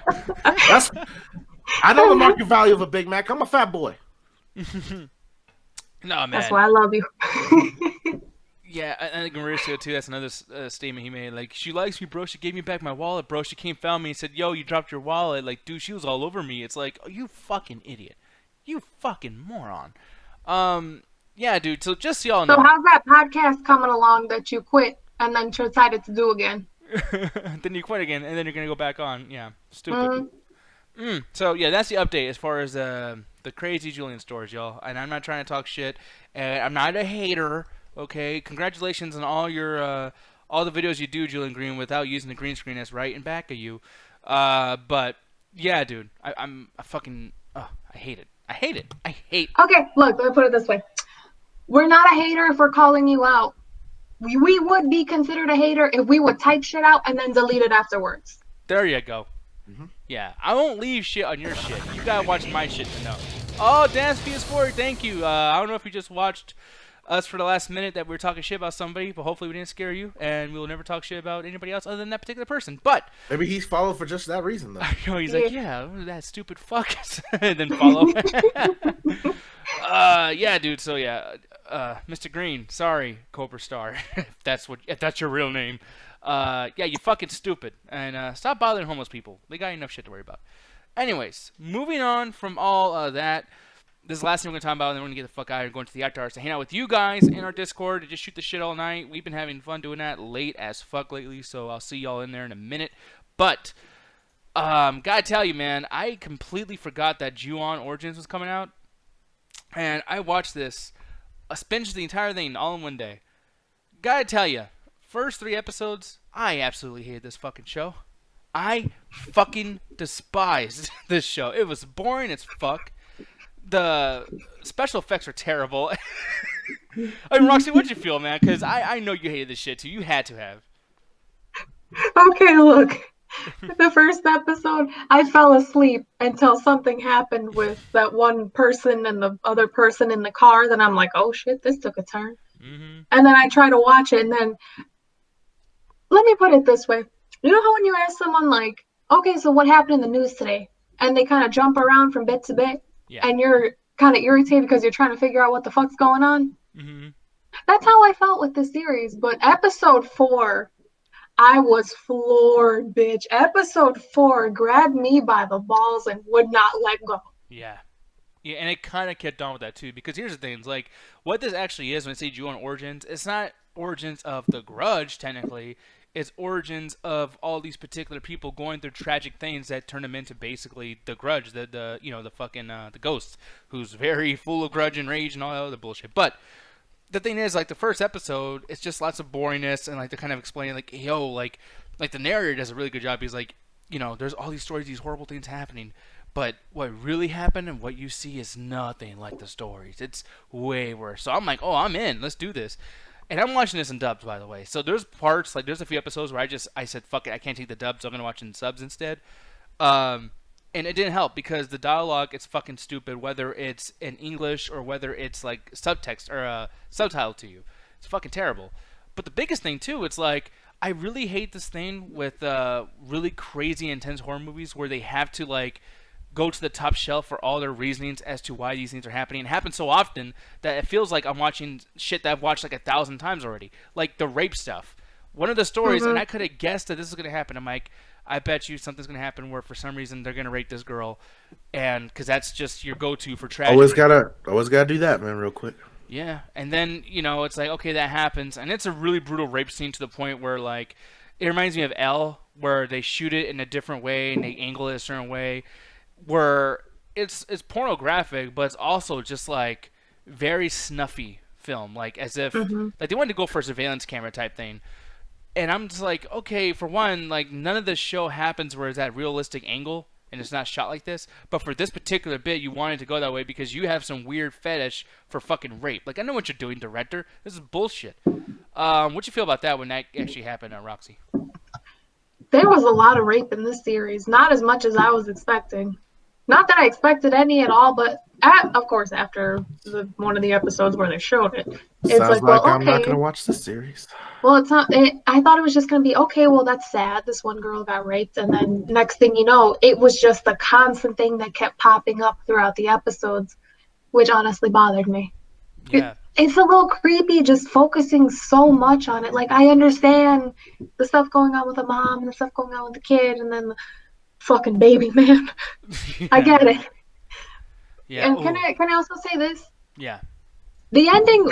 I know the market value of a Big Mac. I'm a fat boy. No, man. That's why I love you. Yeah, I think Mauricio too. That's another statement he made. Like, she likes me, bro. She gave me back my wallet, bro. She came, found me, and said, "Yo, you dropped your wallet." Like, dude, she was all over me. It's like, oh, you fucking idiot, you fucking moron. Yeah, dude. So just so y'all know. So how's that podcast coming along that you quit and then decided to do again? Then you quit again, and then you're gonna go back on. Yeah, stupid. So yeah, that's the update as far as the crazy Julian stories, y'all. And I'm not trying to talk shit. And I'm not a hater. Okay, congratulations on all your all the videos you do, Julian Green, without using the green screen that's right in back of you. But yeah, dude, I'm a fucking I hate it. I hate it. I hate. Okay, look, let me put it this way. We're not a hater if we're calling you out. We would be considered a hater if we would type shit out and then delete it afterwards. There you go. Yeah, I won't leave shit on your shit. You gotta watch my shit to know. Oh, Dance PS4, thank you. I don't know if you just watched us for the last minute that we were talking shit about somebody, but hopefully we didn't scare you, and we will never talk shit about anybody else other than that particular person. But maybe he's followed for just that reason, though. you know, he's like, yeah, that stupid fuck, and then follow. Yeah, dude. So yeah, Mr. Green, sorry, Cobra Star, if that's your real name. Yeah, you fucking stupid, and stop bothering homeless people. They got enough shit to worry about. Anyways, moving on from all that. This is the last thing we're going to talk about, and then we're going to get the fuck out of here, going to the Actor Arts to hang out with you guys in our Discord to just shoot the shit all night. We've been having fun doing that late as fuck lately, so I'll see y'all in there in a minute. But, gotta tell you, man, I completely forgot that Ju-On Origins was coming out. And I watched this, binged the entire thing all in one day. Gotta tell you, first 3 episodes, I absolutely hated this fucking show. I fucking despised this show. It was boring as fuck. The special effects are terrible. I mean, Roxy, what'd you feel, man? Because I know you hated this shit, too. You had to have. Okay, look. The first episode, I fell asleep until something happened with that one person and the other person in the car. Then I'm like, oh shit, this took a turn. And then I try to watch it, and then let me put it this way. You know how when you ask someone like, okay, so what happened in the news today? And they kind of jump around from bit to bit. Yeah. And you're kind of irritated because you're trying to figure out what the fuck's going on. That's how I felt with this series. But episode 4, I was floored, bitch. Episode 4 grabbed me by the balls and would not let go. Yeah. Yeah, and it kind of kept on with that, too. Because here's the thing. It's like, what this actually is when I say Ju-On Origins, it's not origins of the Grudge, technically. It's origins of all these particular people going through tragic things that turn them into basically the Grudge, the fucking the ghost, who's very full of grudge and rage and all that other bullshit. But the thing is, like, the first episode, it's just lots of boringness and like they're kind of explaining like, yo, like the narrator does a really good job. He's like, you know, there's all these stories, these horrible things happening, but what really happened and what you see is nothing like the stories. It's way worse. So I'm like, oh, I'm in. Let's do this. And I'm watching this in dubs, by the way. So there's parts, like there's a few episodes where I said, fuck it, I can't take the dubs, so I'm going to watch in subs instead. And it didn't help because the dialogue, it's fucking stupid, whether it's in English or whether it's like subtext or subtitle to you. It's fucking terrible. But the biggest thing, too, it's like, I really hate this thing with really crazy, intense horror movies where they have to, like, go to the top shelf for all their reasonings as to why these things are happening. It happens so often that it feels like I'm watching shit that I've watched like 1,000 times already. Like the rape stuff. One of the stories, and I could have guessed that this is going to happen. I'm like, I bet you something's going to happen where for some reason they're going to rape this girl, and because that's just your go-to for tragedy. Always gotta do that, man, real quick. Yeah, and then it's like, okay, that happens, and it's a really brutal rape scene to the point where like it reminds me of Elle, where they shoot it in a different way and they angle it a certain way, where it's pornographic, but it's also just like very snuffy film, like as if like they wanted to go for a surveillance camera type thing. And I'm just like, okay, for one, like none of this show happens where it's that realistic angle and it's not shot like this. But for this particular bit, you wanted to go that way because you have some weird fetish for fucking rape. Like, I know what you're doing, director. This is bullshit. What you feel about that when that actually happened, Roxy? There was a lot of rape in this series. Not as much as I was expecting. Not that I expected any at all, but of course, after one of the episodes where they showed it, it's Sounds like, well, I'm okay. not gonna watch this series. Well, it's not. I thought it was just going to be, okay, well, that's sad. This one girl got raped. And then next thing you know, it was just the constant thing that kept popping up throughout the episodes, which honestly bothered me. Yeah. It's a little creepy just focusing so much on it. Like, I understand the stuff going on with the mom and the stuff going on with the kid and then the fucking baby, man. Yeah. I get it. Yeah. And can I also say this? Yeah. The ending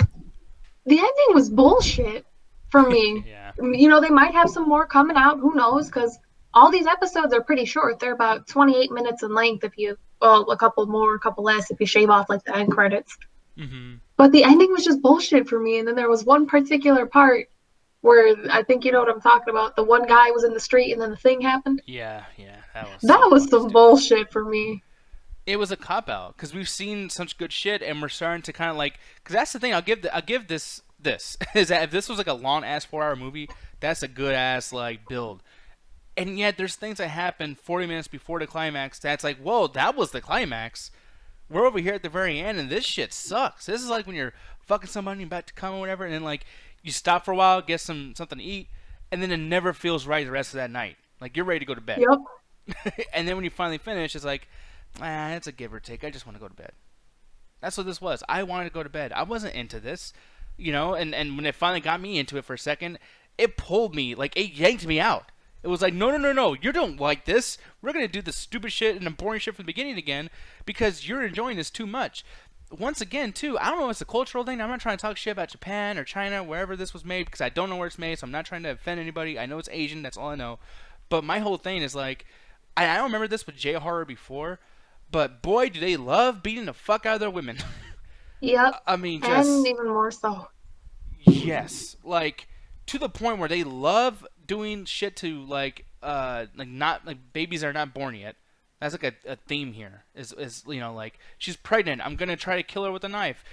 was bullshit for me. Yeah. They might have some more coming out. Who knows? Because all these episodes are pretty short. They're about 28 minutes in length. A couple more, a couple less if you shave off like the end credits. Mm-hmm. But the ending was just bullshit for me. And then there was one particular part where I think you know what I'm talking about. The one guy was in the street and then the thing happened. Yeah. That was some bullshit for me. It was a cop out because we've seen such good shit and we're starting to kind of like, because that's the thing. I'll give this is that if this was like a long ass 4-hour movie, that's a good ass like build. And yet there's things that happen 40 minutes before the climax that's like, whoa, that was the climax. We're over here at the very end and this shit sucks. This is like when you're fucking somebody about to come or whatever, and then like you stop for a while, get something to eat, and then it never feels right the rest of that night. Like you're ready to go to bed. Yep. And then when you finally finish, it's like, it's a give or take. I just want to go to bed. That's what this was. I wanted to go to bed. I wasn't into this, and when it finally got me into it for a second, it pulled me, like it yanked me out. It was like, no, you don't like this. We're going to do the stupid shit and the boring shit from the beginning again because you're enjoying this too much. Once again, too, I don't know if it's a cultural thing. I'm not trying to talk shit about Japan or China, wherever this was made, because I don't know where it's made, so I'm not trying to offend anybody. I know it's Asian. That's all I know. But my whole thing is like, I don't remember this with J-horror before, but boy, do they love beating the fuck out of their women. Yep. I mean, just... And even more so. Yes. Like, to the point where they love doing shit to, like not, like, babies that are not born yet. That's, like, a theme here. Is like, she's pregnant. I'm gonna try to kill her with a knife.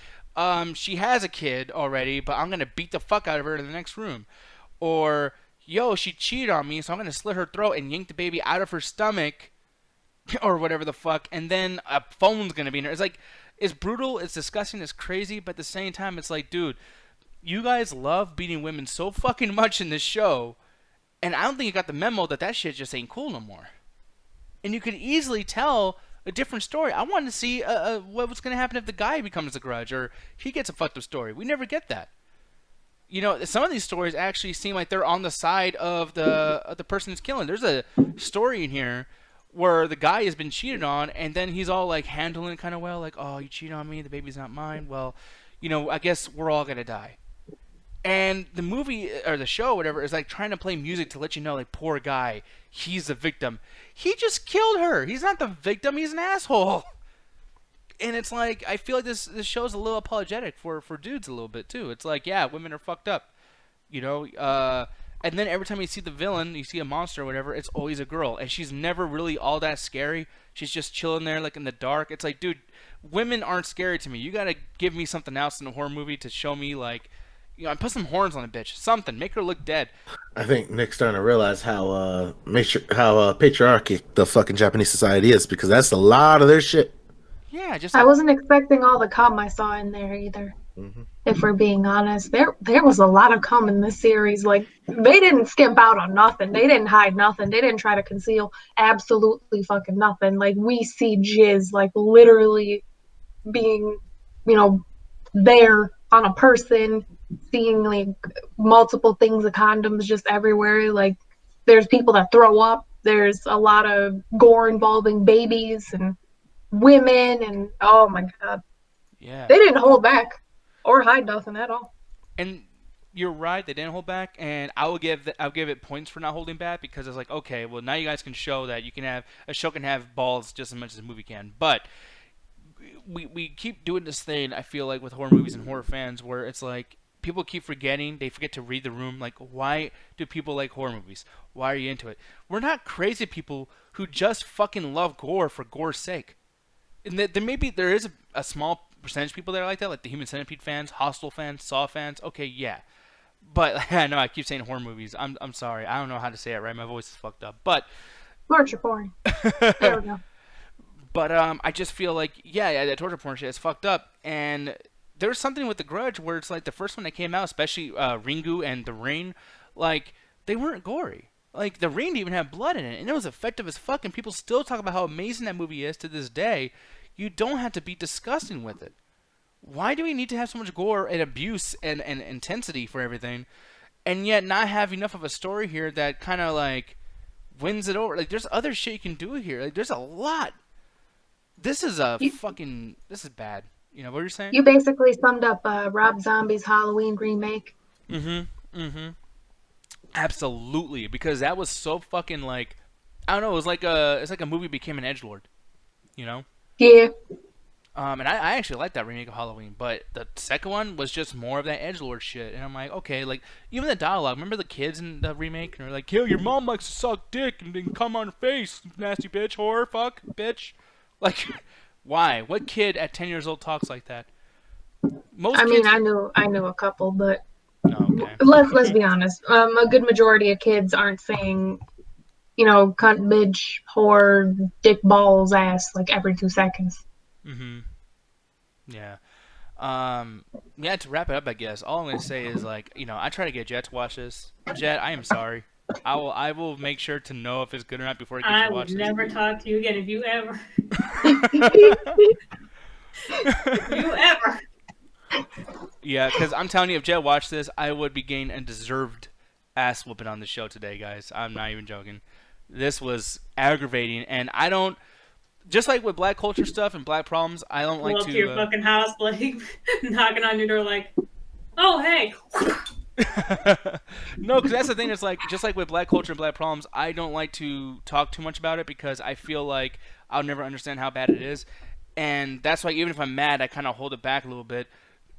She has a kid already, but I'm gonna beat the fuck out of her in the next room. Or... yo, she cheated on me, so I'm going to slit her throat and yank the baby out of her stomach or whatever the fuck, and then a phone's going to be in her. It's like, it's brutal, it's disgusting, it's crazy, but at the same time, it's like, dude, you guys love beating women so fucking much in this show, and I don't think you got the memo that shit just ain't cool no more. And you could easily tell a different story. I wanted to see what was going to happen if the guy becomes a Grudge, or he gets a fucked up story. We never get that. Some of these stories actually seem like they're on the side of the person who's killing. There's a story in here where the guy has been cheated on, and then he's all like handling it kind of well, like, oh, you cheated on me, the baby's not mine. Well, I guess we're all gonna die. And the movie or the show, whatever, is like trying to play music to let you know, like, poor guy, he's the victim. He just killed her. He's not the victim. He's an asshole. And it's like, I feel like this show's a little apologetic for dudes a little bit, too. It's like, yeah, women are fucked up, and then every time you see the villain, you see a monster or whatever, it's always a girl. And she's never really all that scary. She's just chilling there, like, in the dark. It's like, dude, women aren't scary to me. You gotta give me something else in a horror movie to show me, like, put some horns on a bitch. Something. Make her look dead. I think Nick's starting to realize how patriarchic the fucking Japanese society is, because that's a lot of their shit. Yeah, just... I wasn't expecting all the cum I saw in there either. Mm-hmm. If we're being honest, there was a lot of cum in this series. Like, they didn't skimp out on nothing. They didn't hide nothing. They didn't try to conceal absolutely fucking nothing. Like, we see jizz, like, literally being, there on a person, seeing like multiple things of condoms just everywhere. Like there's people that throw up. There's a lot of gore involving babies and women, and oh my god, Yeah. they didn't hold back or hide nothing at all. And you're right, they didn't hold back, and I'll give it points for not holding back, because it's like, okay, well, now you guys can show that you can have a show can have balls just as much as a movie can. But we keep doing this thing, I feel like, with horror movies and horror fans, where it's like people keep forgetting, they forget to read the room. Like, why do people like horror movies? Why are you into it? We're not crazy people who just fucking love gore for gore's sake. And there is a small percentage of people that are like that, like the Human Centipede fans, Hostel fans, Saw fans. Okay, yeah. But I know I keep saying horror movies. I'm sorry. I don't know how to say it right. My voice is fucked up. But Torture porn. There we go. But I just feel like, yeah, that torture porn shit is fucked up. And there's something with The Grudge where it's like the first one that came out, especially Ringu and The Ring, like, they weren't gory. Like, The Ring didn't even have blood in it, and it was effective as fuck, and people still talk about how amazing that movie is to this day. You don't have to be disgusting with it. Why do we need to have so much gore and abuse and intensity for everything, and yet not have enough of a story here that kind of, like, wins it over? Like, there's other shit you can do here. Like, there's a lot. This is this is bad. You know what you're saying? You basically summed up Rob Zombie's Halloween remake. Absolutely, because that was so fucking, like, I don't know. It's like a movie became an edgelord. You know? Yeah. And I actually like that remake of Halloween, but the second one was just more of that edgelord shit. And I'm like, okay, like, even the dialogue. Remember the kids in the remake? And they're like, yo, your mom likes to suck dick and then come on her face, nasty bitch, whore, fuck, bitch. Like, why? What kid at 10 years old talks like that? I mean, I knew a couple, but okay. let's be honest. A good majority of kids aren't saying, you know, cunt, bitch, whore, dick, balls, ass, like every 2 seconds. Yeah. Yeah, to wrap it up, I guess, all I'm going to say is, like, you know, I try to get Jet to watch this. Jet, I am sorry. I will make sure to know if it's good or not before I get to watch this. I will never talk to you again if you ever. Yeah, because I'm telling you, if Jet watched this, I would be getting a deserved ass whooping on the show today, guys. I'm not even joking. This was aggravating, and I don't... Just like with black culture stuff and black problems, I don't like up to... to your fucking house, like, knocking on your door like, oh, hey. No, because that's the thing. It's like, just like with black culture and black problems, I don't like to talk too much about it because I feel like I'll never understand how bad it is. And that's why even if I'm mad, I kind of hold it back a little bit.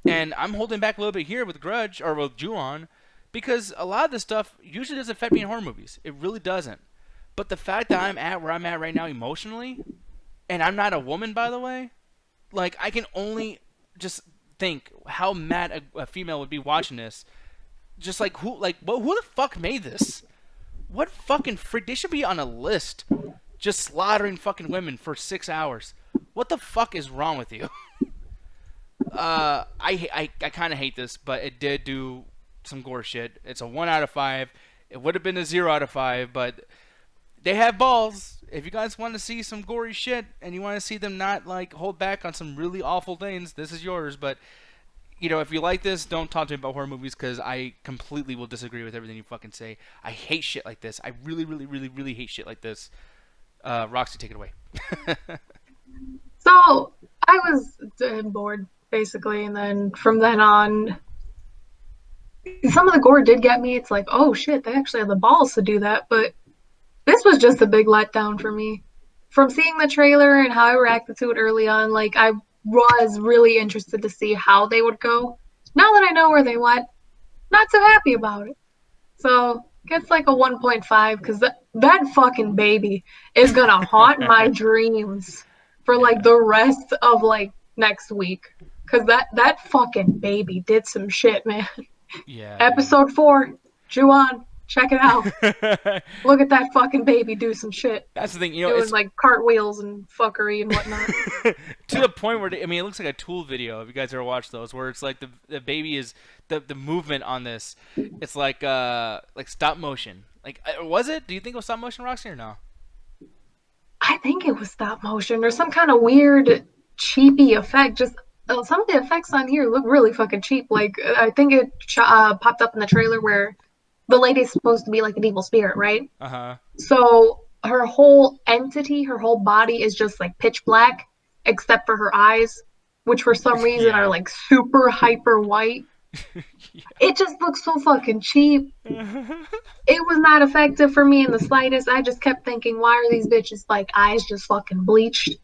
And I'm holding back a little bit here with Grudge, or with Ju-on, because a lot of this stuff usually doesn't affect me in horror movies. It really doesn't. But the fact that I'm at where I'm at right now emotionally, and I'm not a woman, by the way, like, I can only just think how mad a female would be watching this. Just like, who the fuck made this? What fucking freak? They should be on a list just slaughtering fucking women for 6 hours. What the fuck is wrong with you? I kind of hate this, but it did do some gore shit. It's a 1 out of 5. It would have been a 0 out of 5, but they have balls. If you guys want to see some gory shit and you want to see them not, like, hold back on some really awful things, this is yours. But, you know, if you like this, don't talk to me about horror movies, because I completely will disagree with everything you fucking say. I hate shit like this. I really, really, really, really hate shit like this. Roxy, take it away. So I was bored, basically, and then from then on, some of the gore did get me. It's like, oh shit, they actually have the balls to do that. But this was just a big letdown for me. From seeing the trailer and how I reacted to it early on, like, I was really interested to see how they would go. Now that I know where they went, not so happy about it. So gets like a 1.5, because that fucking baby is gonna haunt my dreams for like the rest of like next week. Because that fucking baby did some shit, man. Yeah. Episode 4, Ju-on, check it out. Look at that fucking baby do some shit. That's the thing, you know, doing it's like cartwheels and fuckery and whatnot. to the point where, I mean, it looks like a Tool video, if you guys ever watched those, where it's like the baby is, the movement on this, it's like stop motion. Like, was it? Do you think it was stop motion, Roxy, or no? I think it was stop motion or some kind of weird cheapy effect. Just some of the effects on here look really fucking cheap. Like, I think it popped up in the trailer where the lady's supposed to be like an evil spirit, right? Uh-huh. So her whole entity, her whole body is just like pitch black, except for her eyes, which for some reason are like super hyper white. Yeah. It just looks so fucking cheap. It was not effective for me in the slightest. I just kept thinking, why are these bitches like eyes just fucking bleached?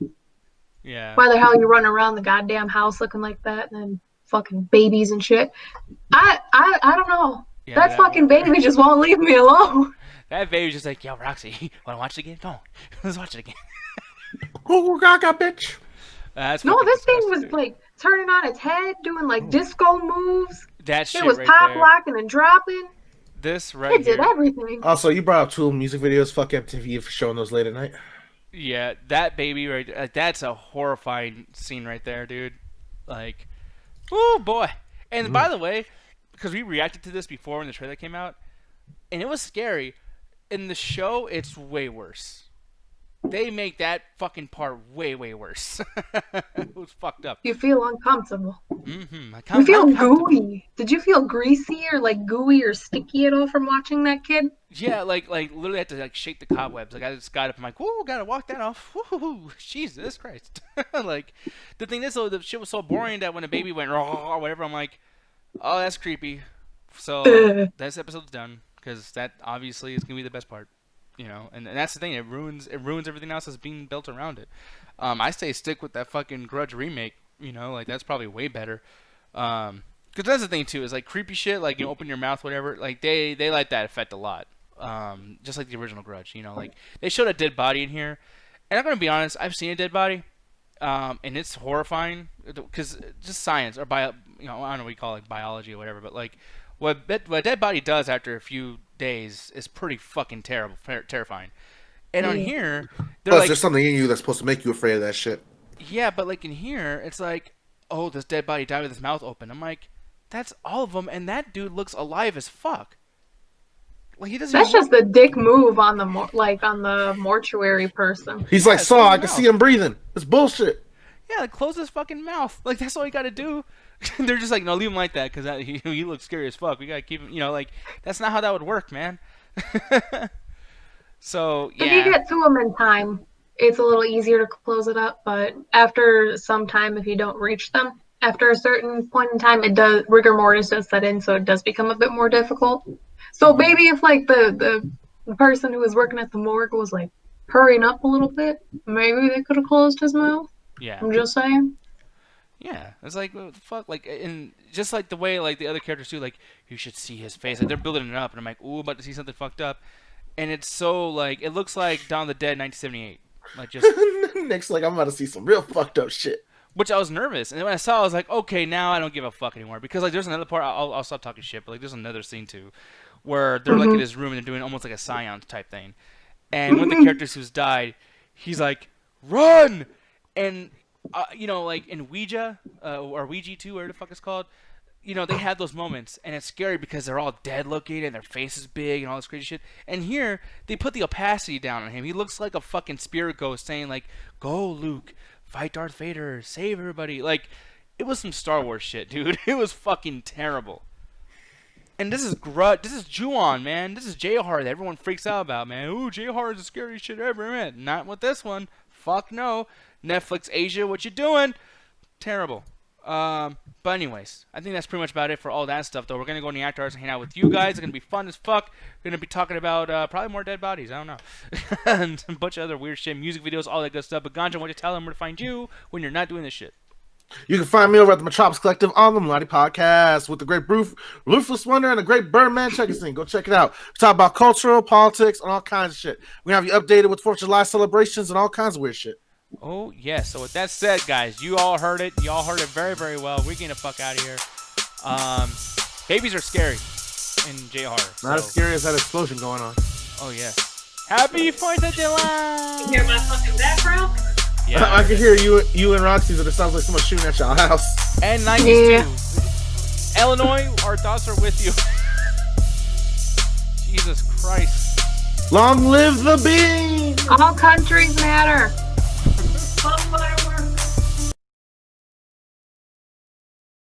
Yeah. Why the hell you run around the goddamn house looking like that and then fucking babies and shit? I don't know. Yeah, that fucking baby just won't leave me alone. That baby's just like, yo, Roxy, wanna watch it again? Come on, let's watch it again. Oh, gaga, bitch. That's No, fucking this thing disgusting, was dude. like turning on its head, doing like disco moves. That shit It was right pop there. locking and dropping. This right It did here. everything. Also, you brought up two music videos. Fuck MTV for showing those late at night. Yeah, that baby right there, that's a horrifying scene right there, dude. Like, oh boy. And by the way, because we reacted to this before when the trailer came out, and it was scary. In the show, it's way worse. They make that fucking part way, way worse. It was fucked up. You feel uncomfortable. Mm-hmm. You feel gooey. Did you feel greasy or like gooey or sticky at all from watching that kid? Yeah, like literally had to like shake the cobwebs. Like I just got up and like, whoa, gotta walk that off. Woo, Jesus Christ. Like the thing is though, the shit was so boring that when a baby went raw or whatever, I'm like, oh, that's creepy. So this episode's done because that obviously is gonna be the best part, you know. And that's the thing, it ruins everything else that's being built around it. I say stick with that fucking Grudge remake, you know, like that's probably way better. Because that's the thing too, is like creepy shit, like you open your mouth, whatever. Like they like that effect a lot. Just like the original Grudge, you know, like they showed a dead body in here, and I'm gonna be honest, I've seen a dead body, and it's horrifying because just science or you know, I don't know what you call it, like biology or whatever, but like what a dead body does after a few days is pretty fucking terrifying. And on here, they're Plus, like, there's something in you that's supposed to make you afraid of that shit. yeah, but like in here, it's like, oh, this dead body died with his mouth open. I'm like, that's all of them, and that dude looks alive as fuck. Like he doesn't. That's just a dick move on the on the mortuary person. He's like, Yeah, Saw, I close can his see mouth. him breathing. It's bullshit. Yeah, like, close his fucking mouth. Like that's all you gotta do. They're just like, no, leave him like that because he looks scary as fuck. We gotta keep him. You know, like that's not how that would work, man. So yeah. If you get to them in time, it's a little easier to close it up. But after some time, if you don't reach them, after a certain point in time, it does rigor mortis does set in, so it does become a bit more difficult. So maybe if like the person who was working at the morgue was like hurrying up a little bit, maybe they could have closed his mouth. Yeah. I'm just saying. Yeah, it's like what the fuck, like, and just like the way like the other characters do, like you should see his face, like they're building it up, and I'm like, ooh, about to see something fucked up, and it's so like it looks like Dawn of the Dead 1978, like just Nick's like, I'm about to see some real fucked up shit. which I was nervous, and then when I saw, it, I was like, okay, now I don't give a fuck anymore because like there's another part, I'll stop talking shit, but like there's another scene too, where they're like in his room and they're doing almost like a seance type thing, and one of the characters who's died, he's like, run, and. You know, like in Ouija, or Ouija 2, whatever the fuck it's called, you know, they have those moments, and it's scary because they're all dead looking, and their face is big, and all this crazy shit. And here, they put the opacity down on him. He looks like a fucking spirit ghost saying, like, go, Luke, fight Darth Vader, save everybody. Like, it was some Star Wars shit, dude. It was fucking terrible. And this is Grudge. This is Ju-on, man. This is J-Horror that everyone freaks out about, man. Ooh, J-Horror is the scariest shit ever, man. Not with this one. Fuck no. Netflix Asia, what you doing? Terrible. But anyways, I think that's pretty much about it for all that stuff, though. We're going to go in the after hours and hang out with you guys. It's going to be fun as fuck. We're going to be talking about probably more dead bodies. I don't know. And a bunch of other weird shit, music videos, all that good stuff. But Ganja, why don't you tell them where to find you when you're not doing this shit? You can find me over at the Metropolis Collective on the Melody Podcast with the great Ruthless Wonder and the great Birdman Check-In Scene. Go check it out. We talk about cultural, politics, and all kinds of shit. We have you updated with 4th of July celebrations and all kinds of weird shit. Oh, yes. So with that said, guys, you all heard it. You all heard it very, very well. We're getting the fuck out of here. Babies are scary in J-Horror. Not as scary as that explosion going on. Oh, yes. Happy 4th of July! You hear my fucking background? Yeah. I can hear you and Roxy's, and it sounds like someone shooting at your house. And 90s, too. Illinois, our thoughts are with you. Jesus Christ. Long live the bean! All countries matter.